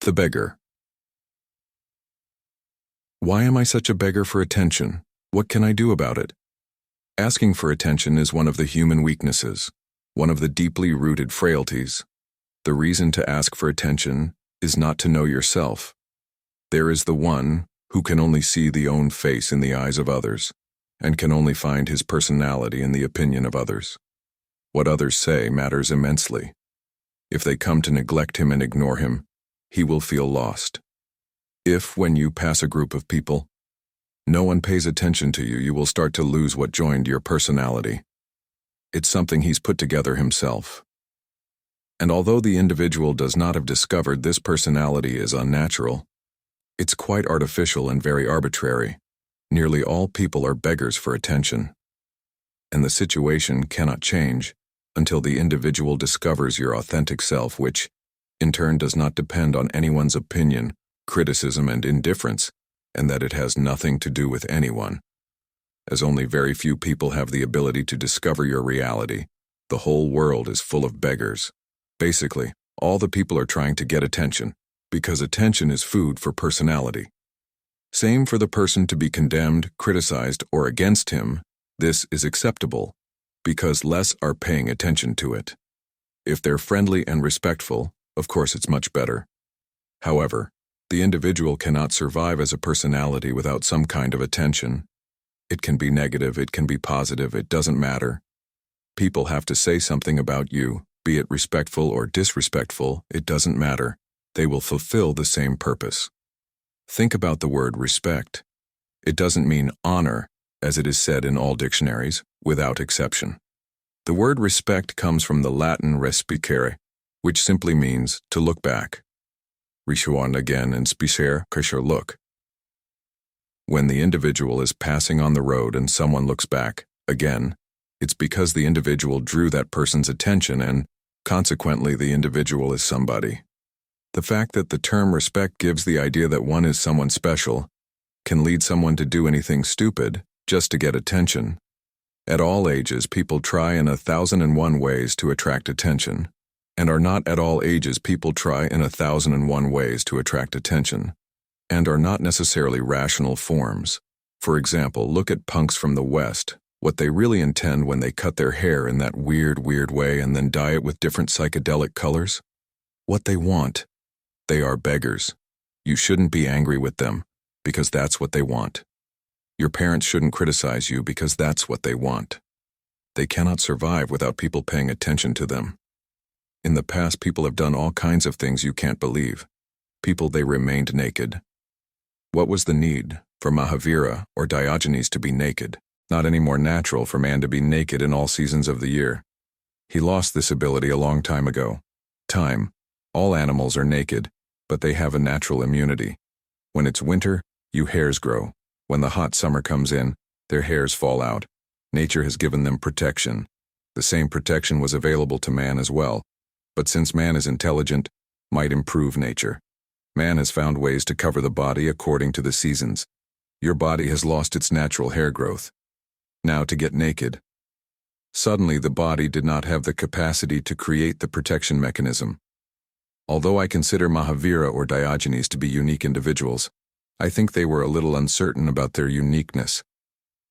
The Beggar. Why am I such a beggar for attention? What can I do about it? Asking for attention is one of the human weaknesses, one of the deeply rooted frailties. The reason to ask for attention is not to know yourself. There is the one who can only see the own face in the eyes of others, and can only find his personality in the opinion of others. What others say matters immensely. If they come to neglect him and ignore him, he will feel lost. If, when you pass a group of people, no one pays attention to you, you will start to lose what joined your personality. It's something he's put together himself. And although the individual does not have discovered this personality is unnatural, it's quite artificial and very arbitrary. Nearly all people are beggars for attention. And the situation cannot change until the individual discovers your authentic self, which, in turn, does not depend on anyone's opinion, criticism, and indifference, and that it has nothing to do with anyone. As only very few people have the ability to discover your reality, the whole world is full of beggars. Basically, all the people are trying to get attention, because attention is food for personality. Same for the person to be condemned, criticized, or against him. This is acceptable, because less are paying attention to it. If they're friendly and respectful, of course it's much better. However, the individual cannot survive as a personality without some kind of attention. It can be negative, it can be positive, it doesn't matter. People have to say something about you, be it respectful or disrespectful, it doesn't matter. They will fulfill the same purpose. Think about the word respect. It doesn't mean honor, as it is said in all dictionaries, without exception. The word respect comes from the Latin respicere, which simply means to look back. Rishuan again and spicere, look. When the individual is passing on the road and someone looks back, again, it's because the individual drew that person's attention and, consequently, the individual is somebody. The fact that the term respect gives the idea that one is someone special can lead someone to do anything stupid just to get attention. At all ages, people try in 1,001 ways to attract attention. And are not at all ages people try in 1,001 ways to attract attention, and are not necessarily rational forms. For example, look at punks from the West, what they really intend when they cut their hair in that weird way and then dye it with different psychedelic colors. What they want. They are beggars. You shouldn't be angry with them, because that's what they want. Your parents shouldn't criticize you because that's what they want. They cannot survive without people paying attention to them. In the past, people have done all kinds of things you can't believe. They remained naked. What was the need for Mahavira or Diogenes to be naked? Not any more natural for man to be naked in all seasons of the year. He lost this ability a long time ago. All animals are naked, but they have a natural immunity. When it's winter, hairs grow. When the hot summer comes in, their hairs fall out. Nature has given them protection. The same protection was available to man as well. But since man is intelligent, might improve nature. Man has found ways to cover the body according to the seasons. Your body has lost its natural hair growth. Now to get naked. Suddenly the body did not have the capacity to create the protection mechanism. Although I consider Mahavira or Diogenes to be unique individuals, I think they were a little uncertain about their uniqueness.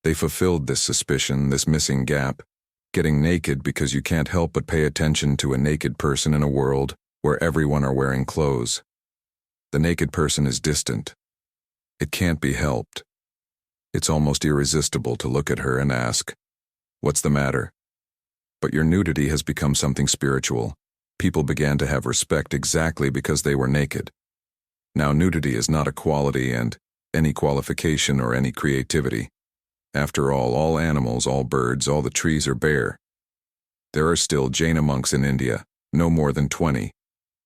They fulfilled this suspicion, this missing gap. Getting naked because you can't help but pay attention to a naked person in a world where everyone are wearing clothes. The naked person is distant. It can't be helped. It's almost irresistible to look at her and ask, "What's the matter?" But your nudity has become something spiritual. People began to have respect exactly because they were naked. Now nudity is not a quality and any qualification or any creativity. After all animals, all birds, all the trees are bare. There are still Jaina monks in India, no more than 20,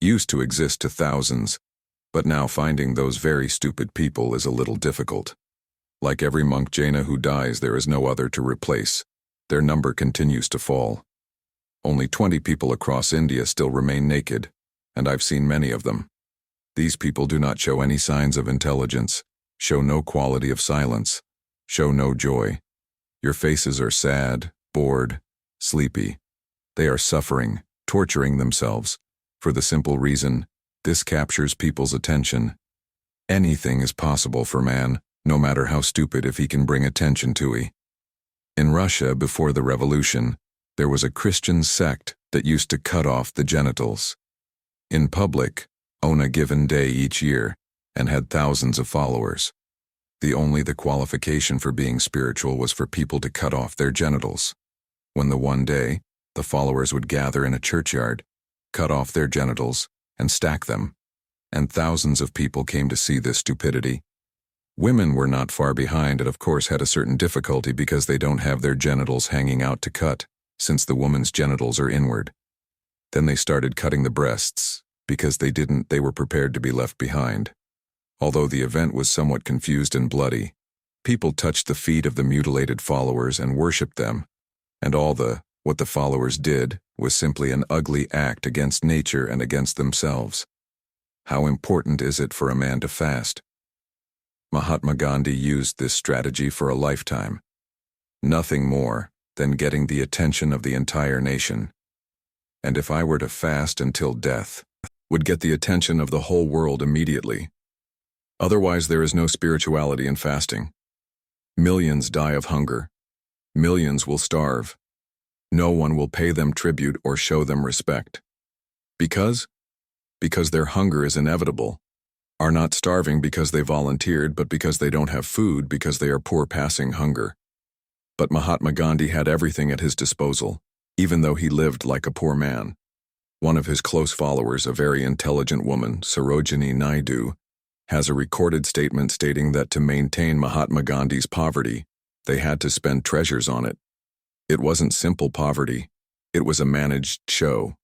used to exist to thousands, but now finding those very stupid people is a little difficult. Like every monk Jaina who dies, there is no other to replace. Their number continues to fall. Only 20 people across India still remain naked, and I've seen many of them. These people do not show any signs of intelligence, show no quality of silence, show no joy. Your faces are sad, bored, sleepy. They are suffering, torturing themselves, for the simple reason This captures people's attention. Anything is possible for man, no matter how stupid, if he can bring attention to it. In Russia, before the revolution, there was a Christian sect that used to cut off the genitals in public on a given day each year, and had thousands of followers. The qualification for being spiritual was for people to cut off their genitals. When the one day, the followers would gather in a churchyard, cut off their genitals, and stack them, and thousands of people came to see this stupidity. Women were not far behind and of course had a certain difficulty because they don't have their genitals hanging out to cut, since the woman's genitals are inward. Then they started cutting the breasts, because they were prepared to be left behind. Although the event was somewhat confused and bloody, people touched the feet of the mutilated followers and worshipped them, and what the followers did was simply an ugly act against nature and against themselves. How important is it for a man to fast? Mahatma Gandhi used this strategy for a lifetime. Nothing more than getting the attention of the entire nation. And if I were to fast until death, would get the attention of the whole world immediately. Otherwise, there is no spirituality in fasting. Millions die of hunger. Millions will starve. No one will pay them tribute or show them respect. Because their hunger is inevitable, are not starving because they volunteered, but because they don't have food, because they are poor passing hunger. But Mahatma Gandhi had everything at his disposal, even though he lived like a poor man. One of his close followers, a very intelligent woman, Sarojini Naidu, has a recorded statement stating that to maintain Mahatma Gandhi's poverty, they had to spend treasures on it. It wasn't simple poverty, it was a managed show.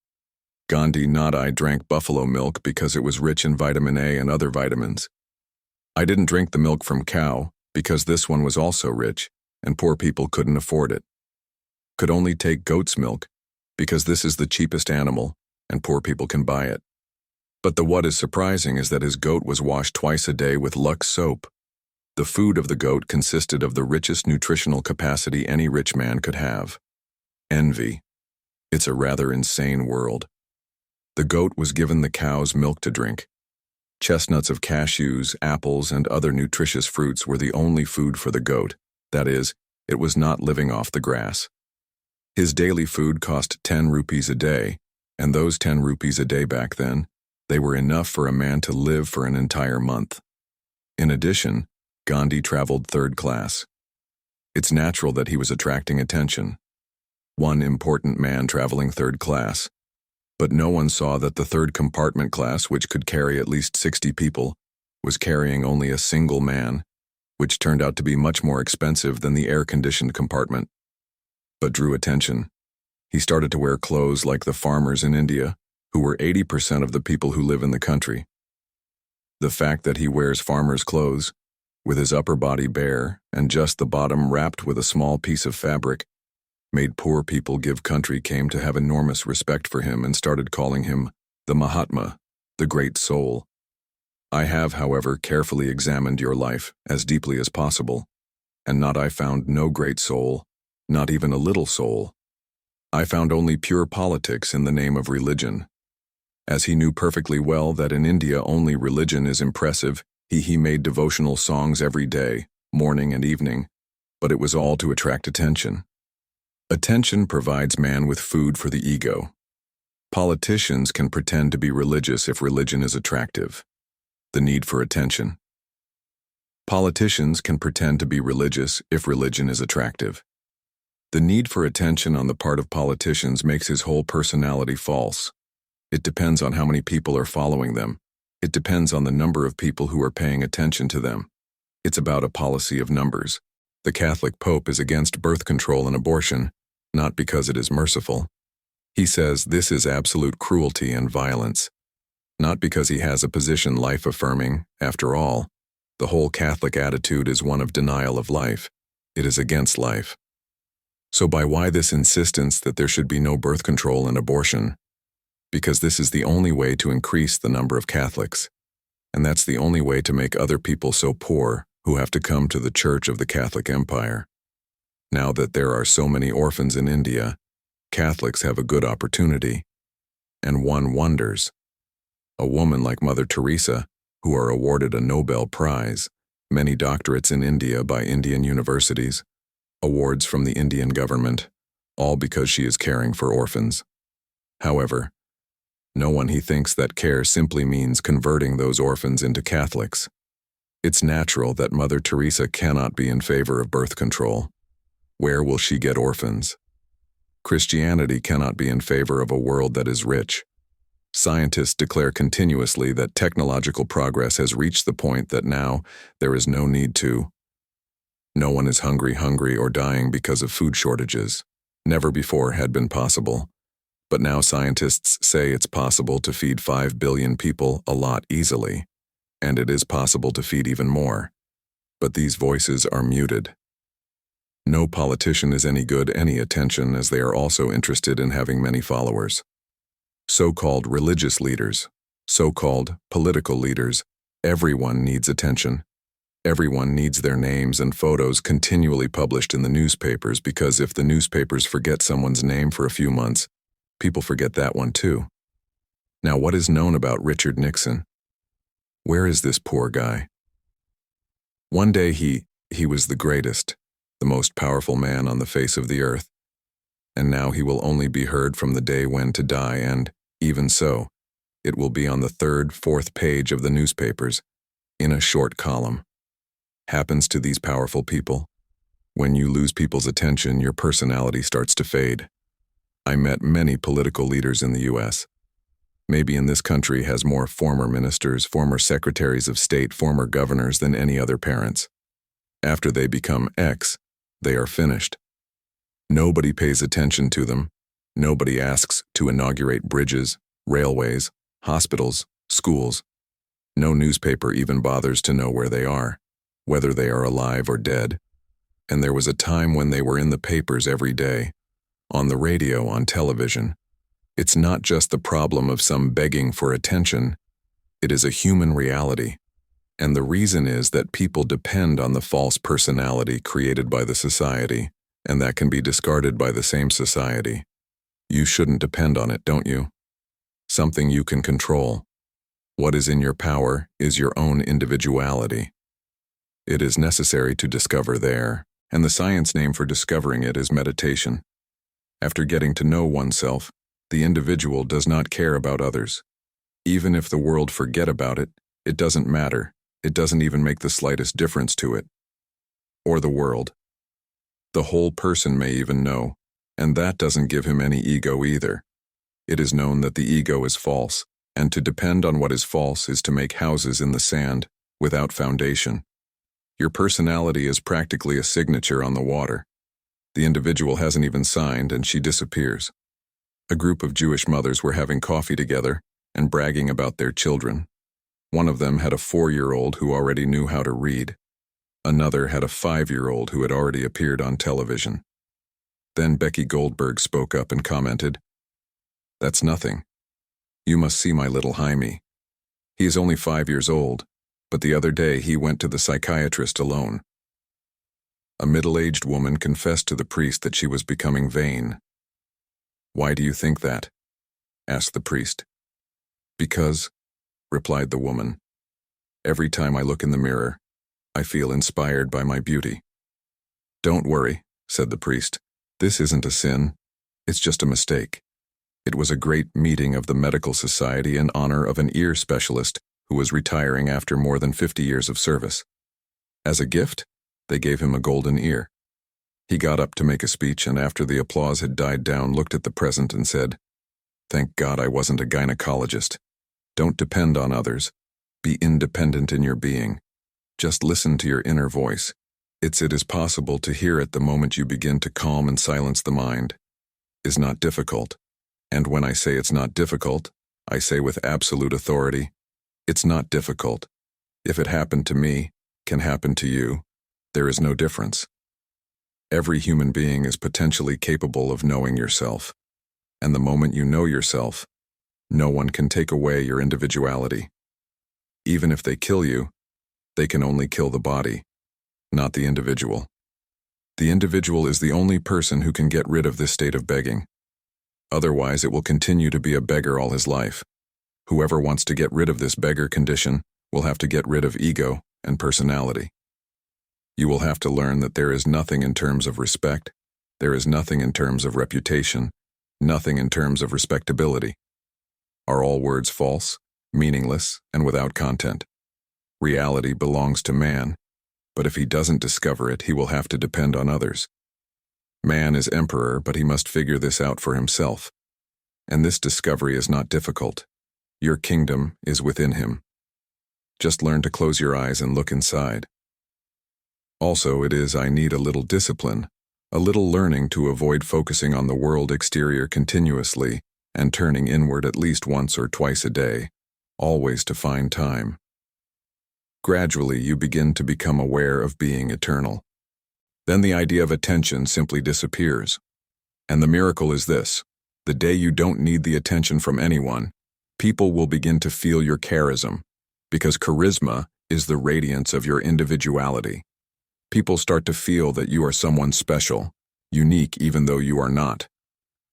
Gandhi not I drank buffalo milk because it was rich in vitamin A and other vitamins. I didn't drink the milk from cow because this one was also rich, and poor people couldn't afford it. Could only take goat's milk because this is the cheapest animal, and poor people can buy it. But what is surprising is that his goat was washed twice a day with Lux soap. The food of the goat consisted of the richest nutritional capacity any rich man could have. Envy. It's a rather insane world. The goat was given the cow's milk to drink. Chestnuts of cashews, apples, and other nutritious fruits were the only food for the goat. That is, it was not living off the grass. His daily food cost 10 rupees a day, and those 10 rupees a day back then, they were enough for a man to live for an entire month. In addition, Gandhi traveled third class. It's natural that he was attracting attention. One important man traveling third class. But no one saw that the third compartment class, which could carry at least 60 people, was carrying only a single man, which turned out to be much more expensive than the air-conditioned compartment. But drew attention. He started to wear clothes like the farmers in India, who were 80% of the people who live in the country. The fact that he wears farmers' clothes, with his upper body bare and just the bottom wrapped with a small piece of fabric, made poor people came to have enormous respect for him and started calling him the Mahatma, the great soul. I have, however, carefully examined your life as deeply as possible, and I found no great soul, not even a little soul. I found only pure politics in the name of religion. As he knew perfectly well that in India only religion is impressive, he made devotional songs every day, morning and evening, but it was all to attract attention. Attention provides man with food for the ego. Politicians can pretend to be religious if religion is attractive. The need for attention. Politicians can pretend to be religious if religion is attractive. The need for attention on the part of politicians makes his whole personality false. It depends on how many people are following them. It depends on the number of people who are paying attention to them. It's about a policy of numbers. The Catholic Pope is against birth control and abortion, not because it is merciful. He says this is absolute cruelty and violence. Not because he has a position life-affirming. After all, the whole Catholic attitude is one of denial of life. It is against life. So why this insistence that there should be no birth control and abortion? Because this is the only way to increase the number of Catholics. And that's the only way to make other people so poor who have to come to the Church of the Catholic Empire. Now that there are so many orphans in India, Catholics have a good opportunity. And one wonders, A woman like Mother Teresa, who are awarded a Nobel Prize, many doctorates in India by Indian universities, awards from the Indian government, all because she is caring for orphans. However, no one he thinks that care simply means converting those orphans into Catholics. It's natural that Mother Teresa cannot be in favor of birth control. Where will she get orphans? Christianity cannot be in favor of a world that is rich. Scientists declare continuously that technological progress has reached the point that now there is no need to. No one is hungry or dying because of food shortages. Never before had been possible. But now scientists say it's possible to feed 5 billion people a lot easily. And it is possible to feed even more. But these voices are muted. No politician is any good any attention, as they are also interested in having many followers. So-called religious leaders, so-called political leaders, everyone needs attention. Everyone needs their names and photos continually published in the newspapers, because if the newspapers forget someone's name for a few months, people forget that one too. Now, what is known about Richard Nixon? Where is this poor guy? One day he was the greatest, the most powerful man on the face of the earth. And now he will only be heard from the day when to die, and, even so, it will be on the 3rd, 4th page of the newspapers, in a short column. Happens to these powerful people. When you lose people's attention, your personality starts to fade. I met many political leaders in the U.S. Maybe in this country has more former ministers, former secretaries of state, former governors than any other parents. After they become X, they are finished. Nobody pays attention to them. Nobody asks to inaugurate bridges, railways, hospitals, schools. No newspaper even bothers to know where they are, whether they are alive or dead. And there was a time when they were in the papers every day, on the radio, on television. It's not just the problem of some begging for attention. It is a human reality. And the reason is that people depend on the false personality created by the society, and that can be discarded by the same society. You shouldn't depend on it, don't you? Something you can control. What is in your power is your own individuality. It is necessary to discover there, and the science name for discovering it is meditation. After getting to know oneself, the individual does not care about others. Even if the world forget about it, it doesn't matter. It doesn't even make the slightest difference to it. Or the world. The whole person may even know, and that doesn't give him any ego either. It is known that the ego is false, and to depend on what is false is to make houses in the sand, without foundation. Your personality is practically a signature on the water. The individual hasn't even signed, and she disappears. A group of Jewish mothers were having coffee together and bragging about their children. One of them had a 4-year-old who already knew how to read. Another had a 5-year-old who had already appeared on television. Then Becky Goldberg spoke up and commented, "That's nothing. You must see my little Jaime. He is only 5 years old, but the other day he went to the psychiatrist alone." A middle-aged woman confessed to the priest that she was becoming vain. "Why do you think that?" asked the priest. "Because," replied the woman, "every time I look in the mirror, I feel inspired by my beauty." "Don't worry," said the priest. "This isn't a sin. It's just a mistake." It was a great meeting of the medical society in honor of an ear specialist who was retiring after more than 50 years of service. As a gift, they gave him a golden ear. He got up to make a speech, and after the applause had died down, looked at the present and said, "Thank God I wasn't a gynecologist. Don't depend on others. Be independent in your being. Just listen to your inner voice. It is possible to hear it the moment you begin to calm and silence the mind. Is not difficult. And when I say it's not difficult, I say with absolute authority, it's not difficult. If it happened to me, can happen to you. There is no difference. Every human being is potentially capable of knowing yourself. And the moment you know yourself, no one can take away your individuality. Even if they kill you, they can only kill the body, not the individual. The individual is the only person who can get rid of this state of begging. Otherwise, it will continue to be a beggar all his life. Whoever wants to get rid of this beggar condition will have to get rid of ego and personality. You will have to learn that there is nothing in terms of respect, there is nothing in terms of reputation, nothing in terms of respectability. Are all words false, meaningless, and without content? Reality belongs to man, but if he doesn't discover it, he will have to depend on others. Man is emperor, but he must figure this out for himself. And this discovery is not difficult. Your kingdom is within him. Just learn to close your eyes and look inside. Also, I need a little discipline, a little learning to avoid focusing on the world exterior continuously and turning inward at least once or twice a day, always to find time. Gradually, you begin to become aware of being eternal. Then the idea of attention simply disappears. And the miracle is this: the day you don't need the attention from anyone, people will begin to feel your charism, because charisma is the radiance of your individuality. People start to feel that you are someone special, unique even though you are not.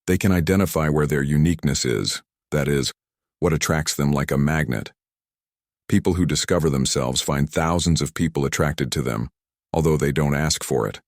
They can identify where their uniqueness is, that is, what attracts them like a magnet. People who discover themselves find thousands of people attracted to them, although they don't ask for it.